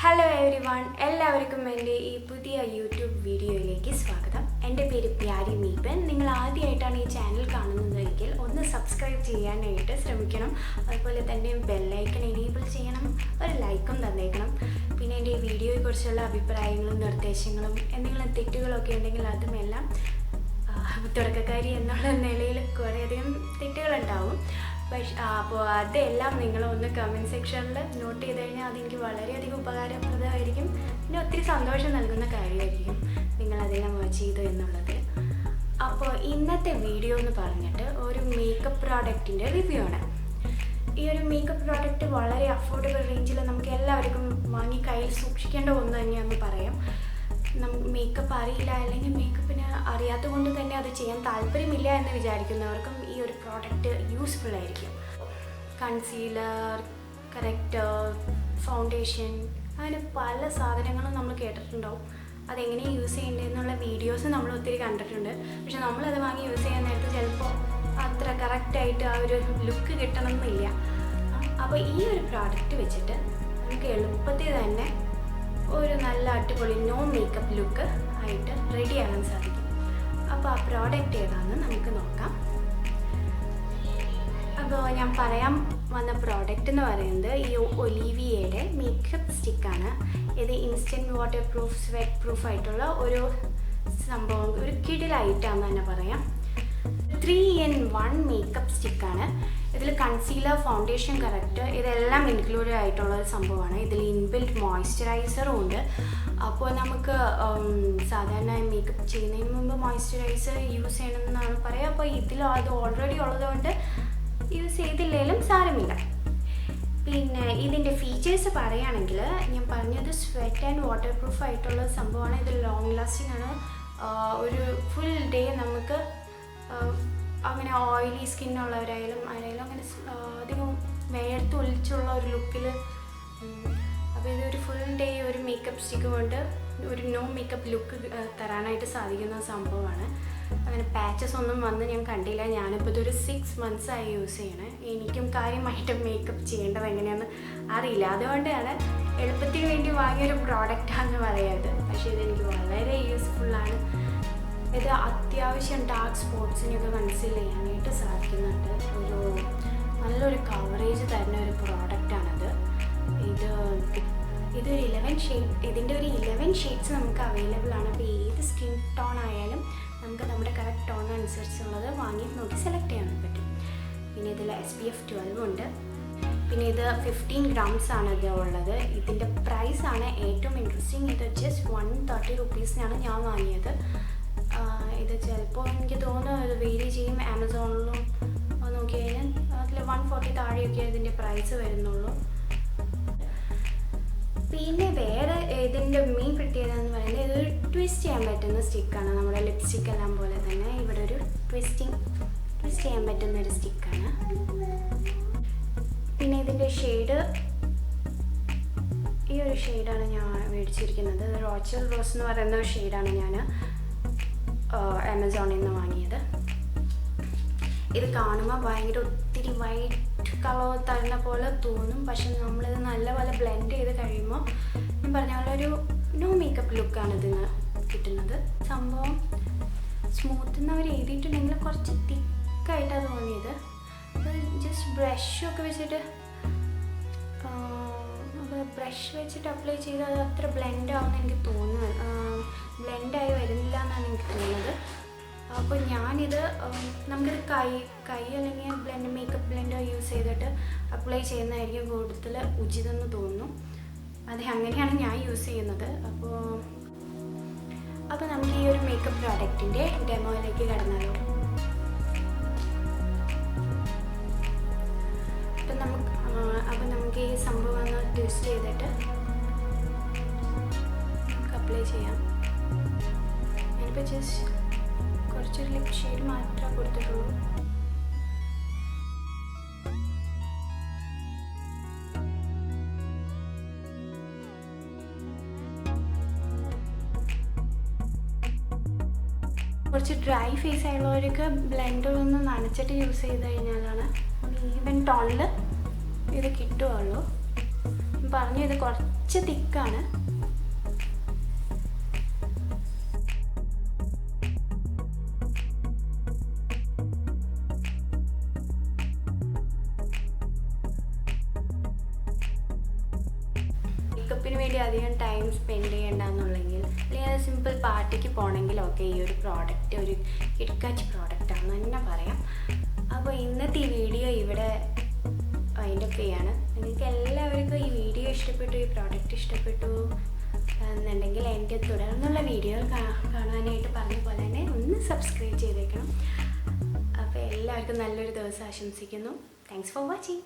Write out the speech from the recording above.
Hello every one, എല്ലാവർക്കും എൻ്റെ ഈ പുതിയ യൂട്യൂബ് വീഡിയോയിലേക്ക് സ്വാഗതം. എൻ്റെ പേര് പ്യാരി മീപ്പൻ. നിങ്ങൾ ആദ്യമായിട്ടാണ് ഈ ചാനൽ കാണുന്നതെങ്കിൽ ഒന്ന് സബ്സ്ക്രൈബ് ചെയ്യാനായിട്ട് ശ്രമിക്കണം. അതുപോലെ തന്നെ ബെല്ലൈക്കൺ എനേബിൾ ചെയ്യണം, ഒരു ലൈക്കും തന്നേക്കണം. പിന്നെ എൻ്റെ ഈ വീഡിയോയെക്കുറിച്ചുള്ള അഭിപ്രായങ്ങളും നിർദ്ദേശങ്ങളും എന്തെങ്കിലും തെറ്റുകളൊക്കെ ഉണ്ടെങ്കിൽ അതുമെല്ലാം തുടക്കക്കാരി എന്നുള്ള നിലയിൽ കുറേയധികം തെറ്റുകളുണ്ടാവും. അപ്പോൾ അതെല്ലാം നിങ്ങളൊന്ന് കമൻറ്റ് സെക്ഷനിൽ നോട്ട് ചെയ്ത് കഴിഞ്ഞാൽ അതെനിക്ക് വളരെയധികം ഉപകാരപ്രദമായിരിക്കും. പിന്നെ ഒത്തിരി സന്തോഷം നൽകുന്ന കാര്യമായിരിക്കും നിങ്ങളതെല്ലാം വാച്ച് ചെയ്തു എന്നുള്ളത്. അപ്പോൾ ഇന്നത്തെ വീഡിയോ എന്ന് പറഞ്ഞിട്ട് ഒരു മേക്കപ്പ് പ്രോഡക്റ്റിൻ്റെ റിവ്യൂ ആണ്. ഈ ഒരു മേക്കപ്പ് പ്രോഡക്റ്റ് വളരെ അഫോർഡബിൾ റേഞ്ചിൽ നമുക്ക് എല്ലാവർക്കും വാങ്ങി കയ്യിൽ സൂക്ഷിക്കേണ്ട ഒന്ന് തന്നെയാണെന്ന് പറയാം. നമുക്ക് മേക്കപ്പ് അറിയില്ല, അല്ലെങ്കിൽ മേക്കപ്പിന് അറിയാത്ത കൊണ്ട് തന്നെ അത് ചെയ്യാൻ താല്പര്യമില്ല എന്ന് വിചാരിക്കുന്നവർക്കും ഈ ഒരു പ്രോഡക്റ്റ് യൂസ്ഫുൾ ആയിരിക്കും. കൺസീലർ, കറക്റ്റർ, ഫൗണ്ടേഷൻ, അങ്ങനെ പല സാധനങ്ങളും നമ്മൾ കേട്ടിട്ടുണ്ടാവും. അതെങ്ങനെയാണ് യൂസ് ചെയ്യേണ്ടതെന്നുള്ള വീഡിയോസ് നമ്മൾ ഒത്തിരി കണ്ടിട്ടുണ്ട്. പക്ഷെ നമ്മളത് വാങ്ങി യൂസ് ചെയ്യാൻ നേരത്ത് ചിലപ്പോൾ അത്ര കറക്റ്റായിട്ട് ആ ഒരു ലുക്ക് കിട്ടണമെന്നില്ല. അപ്പോൾ ഈ ഒരു പ്രോഡക്റ്റ് വെച്ചിട്ട് നമുക്ക് എളുപ്പത്തിൽ തന്നെ ഒരു നല്ല അടിപൊളി നോ മേക്കപ്പ് ലുക്ക് ആയിട്ട് റെഡിയാകാൻ സാധിക്കും. അപ്പോൾ ആ പ്രോഡക്റ്റ് ഏതാണെന്ന് നമുക്ക് നോക്കാം. അപ്പോൾ ഞാൻ പറയാൻ വന്ന പ്രോഡക്റ്റ് എന്ന് പറയുന്നത് ഈ ഒലിവിയയുടെ മേക്കപ്പ് സ്റ്റിക്കാണ്. ഇത് instant water proof, sweat proof ആയിട്ടുള്ള ഒരു സംഭവം, ഒരു കിടിലായിട്ടാന്ന് തന്നെ പറയാം. 3-in-1 മേക്കപ്പ് സ്റ്റിക്കാണ്. ഇതിൽ കൺസീലർ, ഫൗണ്ടേഷൻ, കറക്റ്റ് ഇതെല്ലാം ഇൻക്ലൂഡഡ് ആയിട്ടുള്ള ഒരു സംഭവമാണ്. ഇതിൽ ഇൻബിൽറ്റ് മോയ്സ്ചറൈസറും ഉണ്ട്. അപ്പോൾ നമുക്ക് സാധാരണ മേക്കപ്പ് ചെയ്യുന്നതിന് മുമ്പ് മോയ്സ്ചറൈസർ യൂസ് ചെയ്യണമെന്നാണ് പറയുക. അപ്പോൾ ഇതിൽ അത് ഓൾറെഡി ഉള്ളതുകൊണ്ട് യൂസ് ചെയ്തില്ലെങ്കിലും സാരമില്ല. പിന്നെ ഇതിൻ്റെ ഫീച്ചേഴ്സ് പറയുകയാണെങ്കിൽ ഞാൻ പറഞ്ഞത് സ്വെറ്റ് ആൻഡ് വാട്ടർ പ്രൂഫ് ആയിട്ടുള്ള സംഭവമാണ്. ഇത് ലോങ് ലാസ്റ്റിംഗ് ആണ്. ഒരു ഫുൾ ഡേ നമുക്ക് അങ്ങനെ ഓയിലി സ്കിന്നുള്ളവരായാലും ആരായാലും അങ്ങനെ അധികം വേർത്തൊലിച്ചുള്ള ഒരു ലുക്കിൽ, അപ്പോൾ ഇതൊരു ഫുൾ ഡേ ഒരു മേക്കപ്പ് സ്റ്റിക്ക് കൊണ്ട് ഒരു നോ മേക്കപ്പ് ലുക്ക് തരാനായിട്ട് സാധിക്കുന്ന സംഭവമാണ്. അങ്ങനെ പാച്ചസ് ഒന്നും വന്ന് ഞാൻ കണ്ടില്ല. ഞാനിപ്പോൾ ഇതൊരു 6 months ആയി യൂസ് ചെയ്യണേ. എനിക്കും കാര്യമായിട്ട് മേക്കപ്പ് ചെയ്യേണ്ടത് എങ്ങനെയാണെന്ന് അറിയില്ല. അതുകൊണ്ടാണ് എളുപ്പത്തിന് വേണ്ടി വാങ്ങിയൊരു പ്രോഡക്റ്റാണെന്ന് പറയാത്. പക്ഷേ ഇതെനിക്ക് വളരെ യൂസ്ഫുള്ളാണ്. ഇത് അത്യാവശ്യം ഡാർക്ക് സ്പോട്ട്സിനെയൊക്കെ കൺസീൽ ചെയ്യാനായിട്ട് സാധിക്കുന്നുണ്ട്. ഒരു നല്ലൊരു കവറേജ് തരുന്ന ഒരു പ്രോഡക്റ്റാണത്. ഇതൊരു 11 ഷെയ്ഡ്, ഇതിൻ്റെ ഒരു 11 ഷെയ്ഡ്സ് നമുക്ക് അവൈലബിൾ ആണ്. അപ്പോൾ ഏത് സ്കിൻ ടോൺ ആയാലും നമുക്ക് നമ്മുടെ കറക്റ്റ് ടോൺ അനുസരിച്ചുള്ളത് വാങ്ങി നോക്കി സെലക്ട് ചെയ്യാൻ പറ്റും. പിന്നെ ഇതിൽ SPF 12 ഉണ്ട്. പിന്നെ ഇത് 15 grams ആണ് ഇത് ഉള്ളത്. ഇതിൻ്റെ പ്രൈസാണ് ഏറ്റവും ഇൻട്രസ്റ്റിംഗ്. ഇത് ജസ്റ്റ് 130 rupees-നാണ് ഞാൻ വാങ്ങിയത്. ഇത് ചിലപ്പോൾ എനിക്ക് തോന്നുന്നു ഇത് വേരി ചെയ്യും. ആമസോണിലും നോക്കി കഴിഞ്ഞാൽ അതിൽ 140 താഴെയൊക്കെ ഇതിൻ്റെ പ്രൈസ് വരുന്നുള്ളൂ. പിന്നെ വേറെ ഇതിൻ്റെ മെയിൻ പ്രത്യേകത എന്ന് പറയുന്നത് ഇതൊരു ട്വിസ്റ്റ് ചെയ്യാൻ പറ്റുന്ന സ്റ്റിക്കാണ്. നമ്മുടെ ലിപ്സ്റ്റിക് എല്ലാം പോലെ തന്നെ ഇവിടെ ഒരു ട്വിസ്റ്റ് ചെയ്യാൻ പറ്റുന്ന ഒരു സ്റ്റിക്കാണ്. പിന്നെ ഇതിൻ്റെ ഷെയ്ഡ് ഈ ഒരു ഷെയ്ഡാണ് ഞാൻ മേടിച്ചിരിക്കുന്നത്. റോച്ചൽ റോസ് എന്ന് പറയുന്ന ഒരു ഷെയ്ഡാണ് ഞാൻ ആമസോണിൽ നിന്ന് വാങ്ങിയത്. ഇത് കാണുമ്പോൾ ഭയങ്കര ഒത്തിരി വൈറ്റ് കളർ തരുന്ന പോലെ തോന്നും. പക്ഷെ നമ്മളിത് നല്ലപോലെ ബ്ലെൻഡ് ചെയ്ത് കഴിയുമ്പോൾ ഞാൻ പറഞ്ഞ പോലെ ഒരു നോ മേക്കപ്പ് ലുക്കാണ് ഇതിന് കിട്ടുന്നത്. സംഭവം സ്മൂത്ത് എന്ന് അവർ എഴുതിയിട്ടുണ്ടെങ്കിൽ കുറച്ച് തിക്കായിട്ടാണ് തോന്നിയത്. അത് ജസ്റ്റ് ബ്രഷൊക്കെ വെച്ചിട്ട് അപ്ലൈ ചെയ്ത് അത് അത്ര ബ്ലെൻഡ് ആവുമെന്ന് എനിക്ക് തോന്നുന്നത്. ബ്ലെൻഡായി വരുന്നില്ല എന്നാണ് എനിക്ക് തോന്നുന്നത്. അപ്പോൾ ഞാനിത് നമുക്കിത് കൈ അല്ലെങ്കിൽ മേക്കപ്പ് ബ്ലെൻഡർ യൂസ് ചെയ്തിട്ട് അപ്ലൈ ചെയ്യുന്നതായിരിക്കും കൂടുതൽ ഉചിതമെന്ന് തോന്നുന്നു. അങ്ങനെയാണ് ഞാൻ യൂസ് ചെയ്യുന്നത്. അപ്പോൾ നമുക്ക് ഈ ഒരു മേക്കപ്പ് പ്രോഡക്റ്റിൻ്റെ ഡെമോയിലേക്ക് കടന്നാലോ. അപ്പോൾ നമുക്ക് ഈ സംഭവം ഒന്ന് ട്വിസ്റ്റ് ചെയ്തിട്ട് നമുക്ക് അപ്ലൈ ചെയ്യാം. ഞാനിപ്പോൾ ജസ്റ്റ് കുറച്ചൊരു ലിപ് ഷെയ്ഡ് മാത്രമേ കൊടുത്തിട്ടുള്ളൂ. കുറച്ച് ഡ്രൈ ഫേസ് ആയുള്ളവർക്ക് ബ്ലെൻഡർ ഒന്ന് നനച്ചിട്ട് യൂസ് ചെയ്ത് കഴിഞ്ഞാലാണ് ഈവൻ ടോണിൽ ഇത് കിട്ടുകയുള്ളൂ. പറഞ്ഞു ഇത് കുറച്ച് തിക്കാണ്. മേക്കപ്പിന് വേണ്ടി അധികം ടൈം സ്പെൻഡ് ചെയ്യണ്ടെന്നുണ്ടെങ്കിൽ അല്ലെങ്കിൽ അത് സിമ്പിൾ പാർട്ടിക്ക് പോകണമെങ്കിലൊക്കെ ഈ ഒരു പ്രോഡക്റ്റ് ഒരു കിടക്കാച്ചി പ്രോഡക്റ്റാണെന്ന് തന്നെ പറയാം. അപ്പോൾ ഇന്നത്തെ ഈ വീഡിയോ ഇവിടെ വൈൻഡപ്പ് ചെയ്യാണ്. നിങ്ങൾക്ക് എല്ലാവർക്കും ഈ വീഡിയോ ഇഷ്ടപ്പെട്ടു, ഈ പ്രോഡക്റ്റ് ഇഷ്ടപ്പെട്ടു എന്നുണ്ടെങ്കിൽ എൻ്റെ തുടർന്നുള്ള വീഡിയോകൾ കാണാനായിട്ട് പറഞ്ഞ പോലെ തന്നെ ഒന്ന് സബ്സ്ക്രൈബ് ചെയ്തേക്കണം. അപ്പോൾ എല്ലാവർക്കും നല്ലൊരു ദിവസം ആശംസിക്കുന്നു. Thanks for watching.